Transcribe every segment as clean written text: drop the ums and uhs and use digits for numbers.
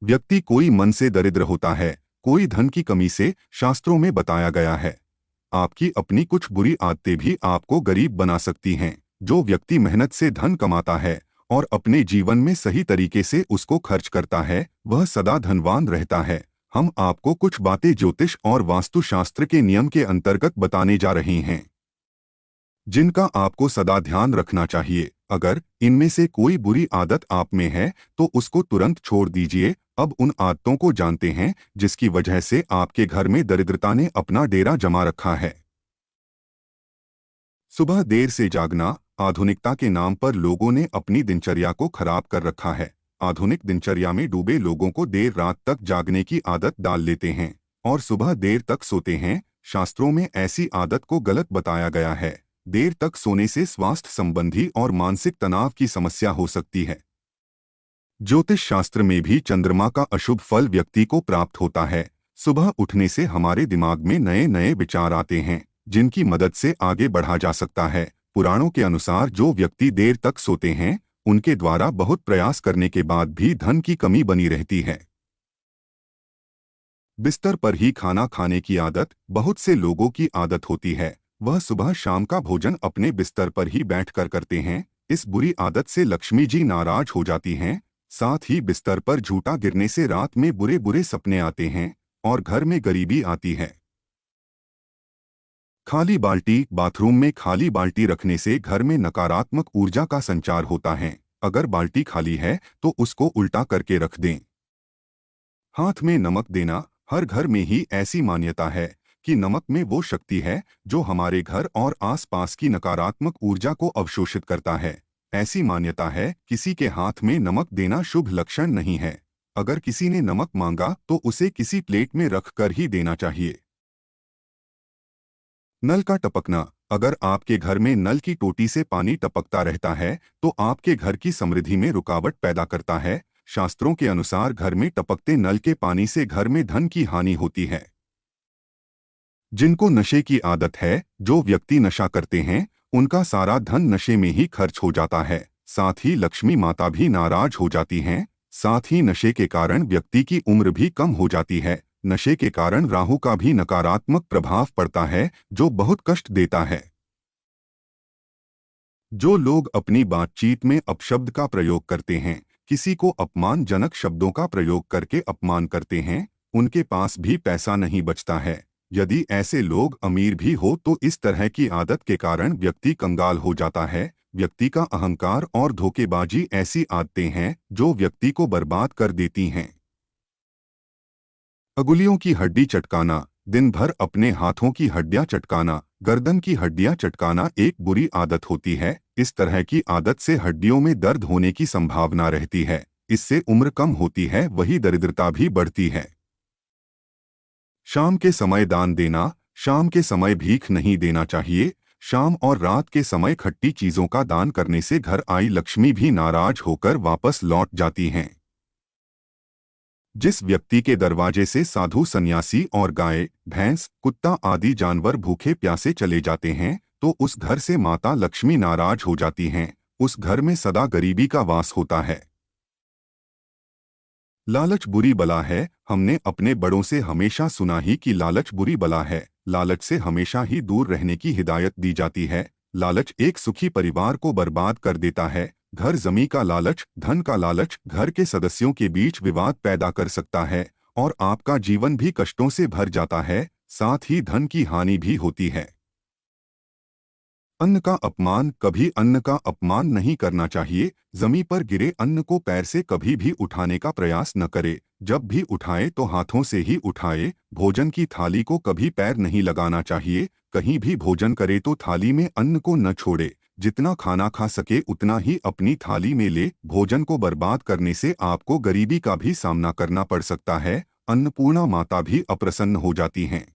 व्यक्ति कोई मन से दरिद्र होता है, कोई धन की कमी से, शास्त्रों में बताया गया है। आपकी अपनी कुछ बुरी आदतें भी आपको गरीब बना सकती हैं। जो व्यक्ति मेहनत से धन कमाता है और अपने जीवन में सही तरीके से उसको खर्च करता है, वह सदा धनवान रहता है। हम आपको कुछ बातें ज्योतिष और वास्तुशास्त्र के नियम के अंतर्गत बताने जा रहे हैं, जिनका आपको सदा ध्यान रखना चाहिए। अगर इनमें से कोई बुरी आदत आप में है तो उसको तुरंत छोड़ दीजिए। अब उन आदतों को जानते हैं जिसकी वजह से आपके घर में दरिद्रता ने अपना डेरा जमा रखा है। सुबह देर से जागना। आधुनिकता के नाम पर लोगों ने अपनी दिनचर्या को खराब कर रखा है। आधुनिक दिनचर्या में डूबे लोगों को देर रात तक जागने की आदत डाल लेते हैं और सुबह देर तक सोते हैं। शास्त्रों में ऐसी आदत को गलत बताया गया है। देर तक सोने से स्वास्थ्य संबंधी और मानसिक तनाव की समस्या हो सकती है। ज्योतिष शास्त्र में भी चंद्रमा का अशुभ फल व्यक्ति को प्राप्त होता है। सुबह उठने से हमारे दिमाग में नए नए विचार आते हैं जिनकी मदद से आगे बढ़ा जा सकता है। पुराणों के अनुसार जो व्यक्ति देर तक सोते हैं उनके द्वारा बहुत प्रयास करने के बाद भी धन की कमी बनी रहती है। बिस्तर पर ही खाना खाने की आदत बहुत से लोगों की आदत होती है। वह सुबह शाम का भोजन अपने बिस्तर पर ही बैठकर करते हैं। इस बुरी आदत से लक्ष्मी जी नाराज हो जाती हैं। साथ ही बिस्तर पर झूठा गिरने से रात में बुरे बुरे सपने आते हैं और घर में गरीबी आती है। खाली बाल्टी। बाथरूम में खाली बाल्टी रखने से घर में नकारात्मक ऊर्जा का संचार होता है। अगर बाल्टी खाली है तो उसको उल्टा करके रख दें। हाथ में नमक देना। हर घर में ही ऐसी मान्यता है कि नमक में वो शक्ति है जो हमारे घर और आसपास की नकारात्मक ऊर्जा को अवशोषित करता है। ऐसी मान्यता है किसी के हाथ में नमक देना शुभ लक्षण नहीं है। अगर किसी ने नमक मांगा तो उसे किसी प्लेट में रख कर ही देना चाहिए। नल का टपकना। अगर आपके घर में नल की टोटी से पानी टपकता रहता है तो आपके घर की समृद्धि में रुकावट पैदा करता है। शास्त्रों के अनुसार घर में टपकते नल के पानी से घर में धन की हानि होती है। जिनको नशे की आदत है, जो व्यक्ति नशा करते हैं उनका सारा धन नशे में ही खर्च हो जाता है। साथ ही लक्ष्मी माता भी नाराज हो जाती हैं। साथ ही नशे के कारण व्यक्ति की उम्र भी कम हो जाती है। नशे के कारण राहु का भी नकारात्मक प्रभाव पड़ता है जो बहुत कष्ट देता है। जो लोग अपनी बातचीत में अपशब्द का प्रयोग करते हैं, किसी को अपमानजनक शब्दों का प्रयोग करके अपमान करते हैं, उनके पास भी पैसा नहीं बचता है। यदि ऐसे लोग अमीर भी हो तो इस तरह की आदत के कारण व्यक्ति कंगाल हो जाता है। व्यक्ति का अहंकार और धोखेबाजी ऐसी आदतें हैं जो व्यक्ति को बर्बाद कर देती हैं। अंगुलियों की हड्डी चटकाना। दिन भर अपने हाथों की हड्डियां चटकाना, गर्दन की हड्डियां चटकाना एक बुरी आदत होती है। इस तरह की आदत से हड्डियों में दर्द होने की संभावना रहती है। इससे उम्र कम होती है, वही दरिद्रता भी बढ़ती है। शाम के समय दान देना। शाम के समय भीख नहीं देना चाहिए। शाम और रात के समय खट्टी चीजों का दान करने से घर आई लक्ष्मी भी नाराज होकर वापस लौट जाती हैं। जिस व्यक्ति के दरवाजे से साधु सन्यासी और गाय, भैंस, कुत्ता आदि जानवर भूखे प्यासे चले जाते हैं तो उस घर से माता लक्ष्मी नाराज हो जाती हैं। उस घर में सदा गरीबी का वास होता है। लालच बुरी बला है। हमने अपने बड़ों से हमेशा सुना ही कि लालच बुरी बला है। लालच से हमेशा ही दूर रहने की हिदायत दी जाती है। लालच एक सुखी परिवार को बर्बाद कर देता है। घर जमी का लालच, धन का लालच घर के सदस्यों के बीच विवाद पैदा कर सकता है और आपका जीवन भी कष्टों से भर जाता है। साथ ही धन की हानि भी होती है। अन्न का अपमान। कभी अन्न का अपमान नहीं करना चाहिए। जमीन पर गिरे अन्न को पैर से कभी भी उठाने का प्रयास न करे। जब भी उठाए तो हाथों से ही उठाए। भोजन की थाली को कभी पैर नहीं लगाना चाहिए। कहीं भी भोजन करे तो थाली में अन्न को न छोड़े। जितना खाना खा सके उतना ही अपनी थाली में ले। भोजन को बर्बाद करने से आपको गरीबी का भी सामना करना पड़ सकता है। अन्नपूर्णा माता भी अप्रसन्न हो जाती हैं।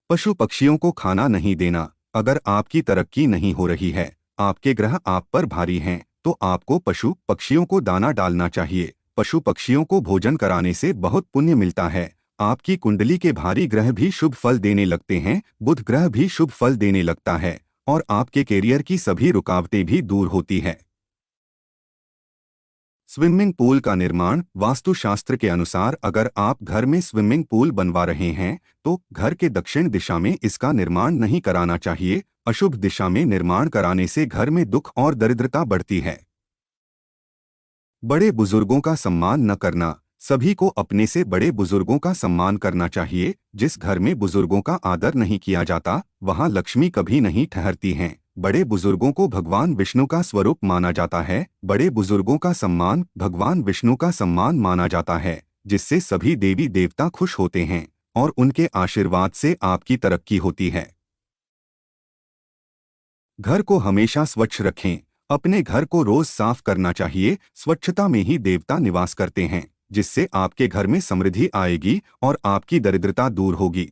पशु पक्षियों को खाना नहीं देना। अगर आपकी तरक्की नहीं हो रही है, आपके ग्रह आप पर भारी हैं, तो आपको पशु पक्षियों को दाना डालना चाहिए। पशु पक्षियों को भोजन कराने से बहुत पुण्य मिलता है। आपकी कुंडली के भारी ग्रह भी शुभ फल देने लगते हैं। बुध ग्रह भी शुभ फल देने लगता है और आपके कैरियर की सभी रुकावटें भी दूर होती है। स्विमिंग पूल का निर्माण वास्तुशास्त्र के अनुसार अगर आप घर में स्विमिंग पूल बनवा रहे हैं तो घर के दक्षिण दिशा में इसका निर्माण नहीं कराना चाहिए। अशुभ दिशा में निर्माण कराने से घर में दुख और दरिद्रता बढ़ती है। बड़े बुजुर्गों का सम्मान न करना। सभी को अपने से बड़े बुजुर्गों का सम्मान करना चाहिए। जिस घर में बुजुर्गों का आदर नहीं किया जाता वहां लक्ष्मी कभी नहीं ठहरती हैं। बड़े बुजुर्गों को भगवान विष्णु का स्वरूप माना जाता है। बड़े बुजुर्गों का सम्मान भगवान विष्णु का सम्मान माना जाता है, जिससे सभी देवी देवता खुश होते हैं और उनके आशीर्वाद से आपकी तरक्की होती है। घर को हमेशा स्वच्छ रखें। अपने घर को रोज साफ करना चाहिए। स्वच्छता में ही देवता निवास करते हैं, जिससे आपके घर में समृद्धि आएगी और आपकी दरिद्रता दूर होगी।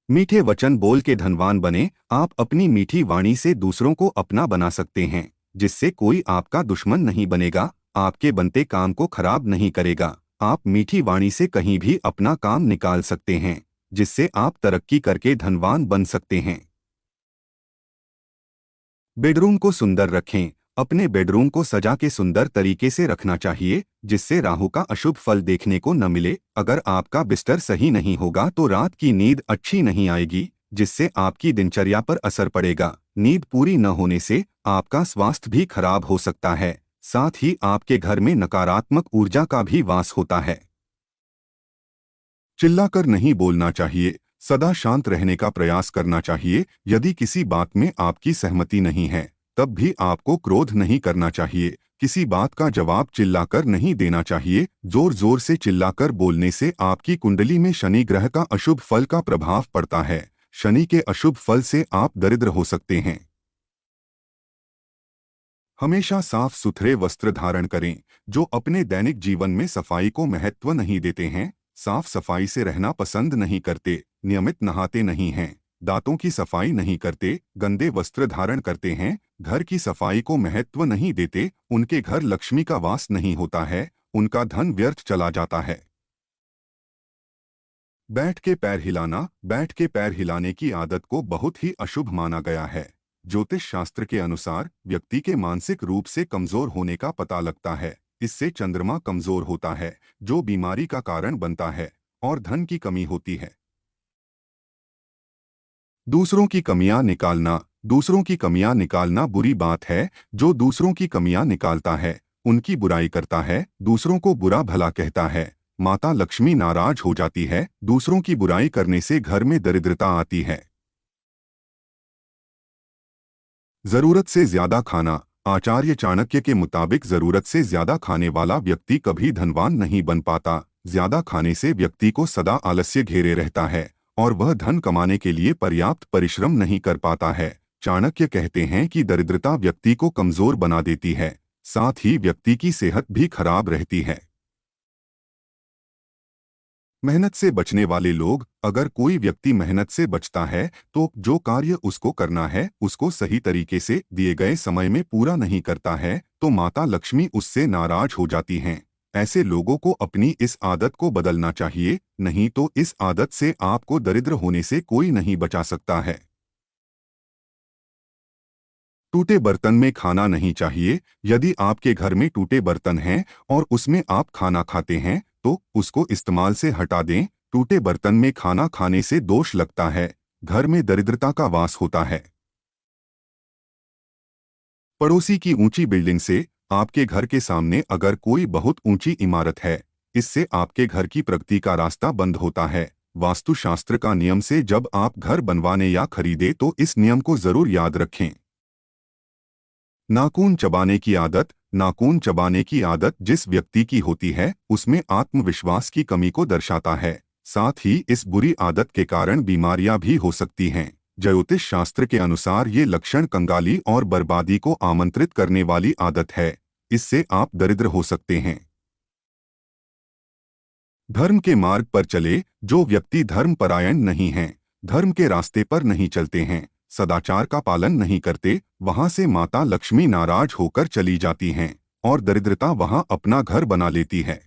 मीठे वचन बोल के धनवान बने। आप अपनी मीठी वाणी से दूसरों को अपना बना सकते हैं, जिससे कोई आपका दुश्मन नहीं बनेगा, आपके बनते काम को खराब नहीं करेगा। आप मीठी वाणी से कहीं भी अपना काम निकाल सकते हैं, जिससे आप तरक्की करके धनवान बन सकते हैं। बेडरूम को सुंदर रखें। अपने बेडरूम को सजा के सुंदर तरीके से रखना चाहिए, जिससे राहु का अशुभ फल देखने को न मिले। अगर आपका बिस्तर सही नहीं होगा तो रात की नींद अच्छी नहीं आएगी, जिससे आपकी दिनचर्या पर असर पड़ेगा। नींद पूरी न होने से आपका स्वास्थ्य भी खराब हो सकता है। साथ ही आपके घर में नकारात्मक ऊर्जा का भी वास होता है। चिल्लाकर नहीं बोलना चाहिए। सदा शांत रहने का प्रयास करना चाहिए। यदि किसी बात में आपकी सहमति नहीं है तब भी आपको क्रोध नहीं करना चाहिए। किसी बात का जवाब चिल्लाकर नहीं देना चाहिए। जोर जोर से चिल्लाकर बोलने से आपकी कुंडली में शनि ग्रह का अशुभ फल का प्रभाव पड़ता है। शनि के अशुभ फल से आप दरिद्र हो सकते हैं। हमेशा साफ सुथरे वस्त्र धारण करें। जो अपने दैनिक जीवन में सफाई को महत्व नहीं देते हैं, साफ सफाई से रहना पसंद नहीं करते, नियमित नहाते नहीं हैं, दांतों की सफाई नहीं करते, गंदे वस्त्र धारण करते हैं, घर की सफाई को महत्व नहीं देते, उनके घर लक्ष्मी का वास नहीं होता है, उनका धन व्यर्थ चला जाता है। बैठ के पैर हिलाना। बैठ के पैर हिलाने की आदत को बहुत ही अशुभ माना गया है। ज्योतिष शास्त्र के अनुसार व्यक्ति के मानसिक रूप से कमजोर होने का पता लगता है। इससे चंद्रमा कमजोर होता है, जो बीमारी का कारण बनता है और धन की कमी होती है। दूसरों की कमियां निकालना। दूसरों की कमियां निकालना बुरी बात है। जो दूसरों की कमियां निकालता है, उनकी बुराई करता है, दूसरों को बुरा भला कहता है, माता लक्ष्मी नाराज हो जाती है। दूसरों की बुराई करने से घर में दरिद्रता आती है। जरूरत से ज्यादा खाना। आचार्य चाणक्य के मुताबिक जरूरत से ज्यादा खाने वाला व्यक्ति कभी धनवान नहीं बन पाता। ज्यादा खाने से व्यक्ति को सदा आलस्य घेरे रहता है और वह धन कमाने के लिए पर्याप्त परिश्रम नहीं कर पाता है। चाणक्य कहते हैं कि दरिद्रता व्यक्ति को कमजोर बना देती है, साथ ही व्यक्ति की सेहत भी खराब रहती है। मेहनत से बचने वाले लोग। अगर कोई व्यक्ति मेहनत से बचता है तो जो कार्य उसको करना है उसको सही तरीके से दिए गए समय में पूरा नहीं करता है तो माता लक्ष्मी उससे नाराज हो जाती हैं। ऐसे लोगों को अपनी इस आदत को बदलना चाहिए, नहीं तो इस आदत से आपको दरिद्र होने से कोई नहीं बचा सकता है। टूटे बर्तन में खाना नहीं चाहिए। यदि आपके घर में टूटे बर्तन हैं और उसमें आप खाना खाते हैं तो उसको इस्तेमाल से हटा दें। टूटे बर्तन में खाना खाने से दोष लगता है, घर में दरिद्रता का वास होता है। पड़ोसी की ऊंची बिल्डिंग से। आपके घर के सामने अगर कोई बहुत ऊंची इमारत है, इससे आपके घर की प्रगति का रास्ता बंद होता है। वास्तुशास्त्र का नियम से जब आप घर बनवाने या खरीदे तो इस नियम को जरूर याद रखें। नाखून चबाने की आदत। नाखून चबाने की आदत जिस व्यक्ति की होती है उसमें आत्मविश्वास की कमी को दर्शाता है। साथ ही इस बुरी आदत के कारण बीमारियां भी हो सकती हैं। ज्योतिष शास्त्र के अनुसार ये लक्षण कंगाली और बर्बादी को आमंत्रित करने वाली आदत है। इससे आप दरिद्र हो सकते हैं। धर्म के मार्ग पर चले। जो व्यक्ति धर्मपरायण नहीं हैं, धर्म के रास्ते पर नहीं चलते हैं, सदाचार का पालन नहीं करते, वहां से माता लक्ष्मी नाराज होकर चली जाती हैं और दरिद्रता वहां अपना घर बना लेती है।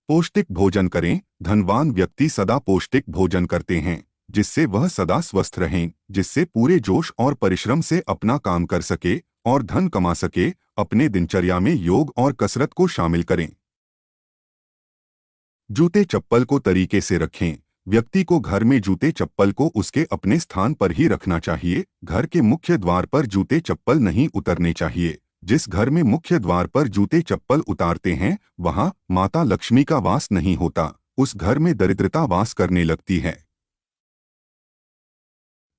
पौष्टिक भोजन करें। धनवान व्यक्ति सदा पौष्टिक भोजन करते हैं, जिससे वह सदा स्वस्थ रहें, जिससे पूरे जोश और परिश्रम से अपना काम कर सके और धन कमा सके। अपने दिनचर्या में योग और कसरत को शामिल करें। जूते चप्पल को तरीके से रखें। व्यक्ति को घर में जूते चप्पल को उसके अपने स्थान पर ही रखना चाहिए। घर के मुख्य द्वार पर जूते चप्पल नहीं उतरने चाहिए। जिस घर में मुख्य द्वार पर जूते चप्पल उतारते हैं वहां माता लक्ष्मी का वास नहीं होता, उस घर में दरिद्रता वास करने लगती है।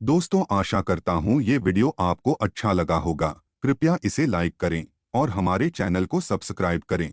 दोस्तों, आशा करता हूँ ये वीडियो आपको अच्छा लगा होगा। कृपया इसे लाइक करें और हमारे चैनल को सब्सक्राइब करें।